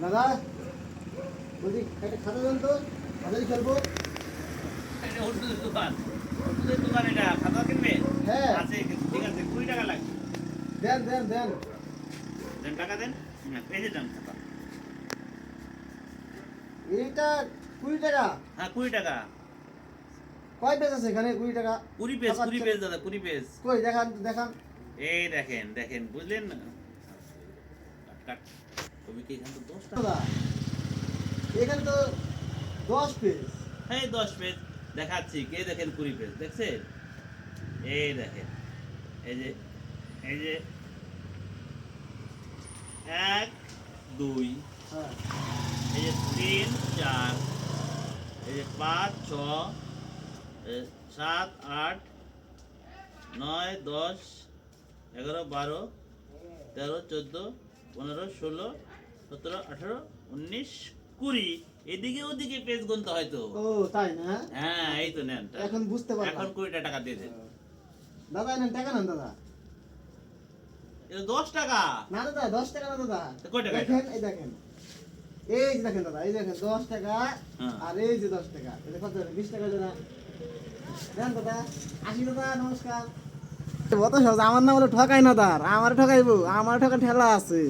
দাদা বলছি একটা খাতা দেন তো খাতাই খেলবো। এটা ওষুধের দোকান। ওষুধের দোকান এটা। খাতা কিনবে? হ্যাঁ। আছে, ঠিক আছে। 20 টাকা লাগবে। দেন দেন দেন। দেন, টাকা দেন। হ্যাঁ, এই যে দেন খাতা। এইটা 20 টাকা। হ্যাঁ, 20 টাকা। কয় পেজ আছে এখানে 20 টাকা? 20 পেজ, আবার 20 পেজ দাদা, 20 পেজ। কই দেখান দেখান। এই দেখেন, দেখেন, বুঝলেন না? কাট, কাট। কবি কি এখানে তো 10 টাকা। দাদা এখানে তো 10 পেজ। এই 10 পেজ দেখাচ্ছি। কে দেখেন 20 পেজ দেখছেন? এই দেখেন, এই যে, এই যে 1 2, হ্যাঁ এই যে 3 4, এই যে 5 6, 7 8 9 10 11 12 13 14 15 16 17 18 19 20। এদিকে ওদিকে পেজ গুনতে হয় তো। ও তাই না? হ্যাঁ, এই তো নেন। এখন বুঝতে পারলাম। এখন 20 টাকা দিয়ে দেন। দাদা নেন টাকা নেন দাদা। এটা 10 টাকা। না দাদা 10 টাকা না দাদা। তো কয় টাকা দেখেন এই দেখেন। এই যে দেখেন দাদা এই দেখেন 10 টাকা হ্যাঁ। আর এই যে 10 টাকা। এটা কত 20 টাকা দাদা। দেন দাদা। আসি দাদা নমস্কার। কত সহজ আমার নাম হলো ঠকাই না দার। আমার ঠকাইবো আমার ঠকা ঠেলা আছে।